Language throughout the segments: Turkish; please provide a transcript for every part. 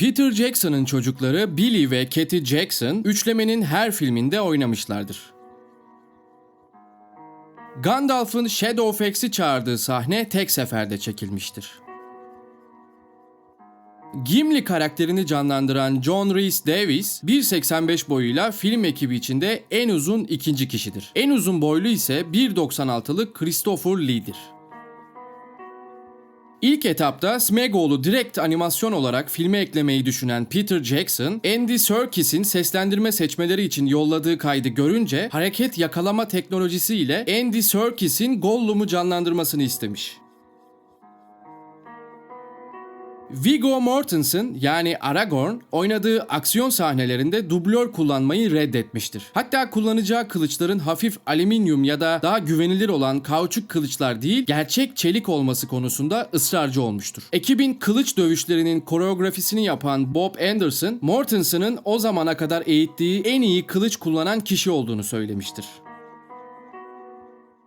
Peter Jackson'ın çocukları Billy ve Katie Jackson üçlemenin her filminde oynamışlardır. Gandalf'ın Shadowfax'i çağırdığı sahne tek seferde çekilmiştir. Gimli karakterini canlandıran John Rhys Davies, 1.85 boyuyla film ekibi içinde en uzun ikinci kişidir. En uzun boylu ise 1.96'lık Christopher Lee'dir. İlk etapta Smeagol'u direkt animasyon olarak filme eklemeyi düşünen Peter Jackson, Andy Serkis'in seslendirme seçmeleri için yolladığı kaydı görünce hareket yakalama teknolojisi ile Andy Serkis'in Gollum'u canlandırmasını istemiş. Viggo Mortensen yani Aragorn oynadığı aksiyon sahnelerinde dublör kullanmayı reddetmiştir. Hatta kullanacağı kılıçların hafif alüminyum ya da daha güvenilir olan kauçuk kılıçlar değil, gerçek çelik olması konusunda ısrarcı olmuştur. Ekibin kılıç dövüşlerinin koreografisini yapan Bob Anderson, Mortensen'ın o zamana kadar eğittiği en iyi kılıç kullanan kişi olduğunu söylemiştir.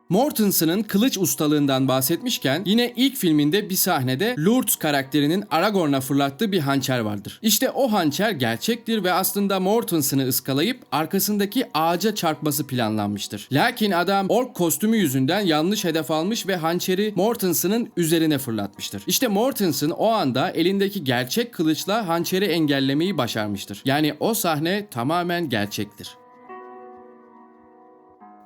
Mortensen'ın kılıç ustalığından bahsetmişken yine ilk filminde bir sahnede Lourdes karakterinin Aragorn'a fırlattığı bir hançer vardır. İşte o hançer gerçektir ve aslında Mortensen'ı ıskalayıp arkasındaki ağaca çarpması planlanmıştır. Lakin adam ork kostümü yüzünden yanlış hedef almış ve hançeri Mortensen'ın üzerine fırlatmıştır. İşte Mortensen o anda elindeki gerçek kılıçla hançeri engellemeyi başarmıştır. Yani o sahne tamamen gerçektir.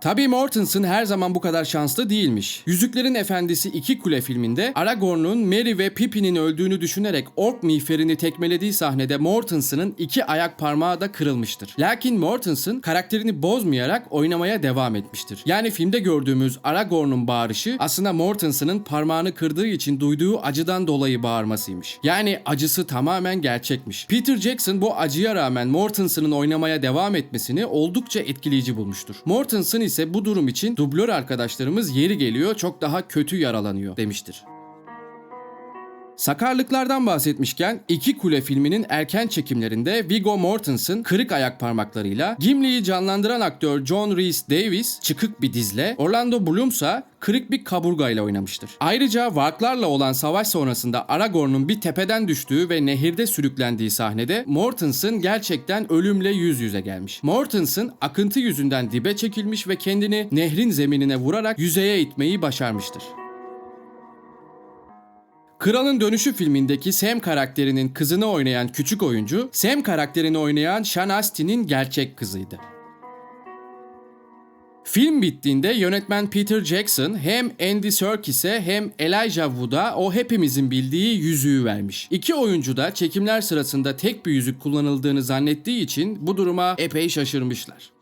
Tabii Mortensen her zaman bu kadar şanslı değilmiş. Yüzüklerin Efendisi 2 Kule filminde Aragorn'un Merry ve Pippin'in öldüğünü düşünerek ork miğferini tekmelediği sahnede Mortensen'ın 2 ayak parmağı da kırılmıştır. Lakin Mortensen karakterini bozmayarak oynamaya devam etmiştir. Yani filmde gördüğümüz Aragorn'un bağırışı aslında Mortensen'ın parmağını kırdığı için duyduğu acıdan dolayı bağırmasıymış. Yani acısı tamamen gerçekmiş. Peter Jackson bu acıya rağmen Mortensen'ın oynamaya devam etmesini oldukça etkileyici bulmuştur. Mortensen ise bu durum için dublör arkadaşlarımız yeri geliyor çok daha kötü yaralanıyor demiştir. Sakarlıklardan bahsetmişken 2 Kule filminin erken çekimlerinde Viggo Mortensen kırık ayak parmaklarıyla, Gimli'yi canlandıran aktör John Rhys Davies çıkık bir dizle, Orlando Bloom ise kırık bir kaburgayla oynamıştır. Ayrıca Varklarla olan savaş sonrasında Aragorn'un bir tepeden düştüğü ve nehirde sürüklendiği sahnede Mortensen gerçekten ölümle yüz yüze gelmiş. Mortensen akıntı yüzünden dibe çekilmiş ve kendini nehrin zeminine vurarak yüzeye itmeyi başarmıştır. Kralın Dönüşü filmindeki Sam karakterinin kızını oynayan küçük oyuncu, Sam karakterini oynayan Sean Astin'in gerçek kızıydı. Film bittiğinde yönetmen Peter Jackson hem Andy Serkis'e hem Elijah Wood'a o hepimizin bildiği yüzüğü vermiş. İki oyuncu da çekimler sırasında tek bir yüzük kullanıldığını zannettiği için bu duruma epey şaşırmışlar.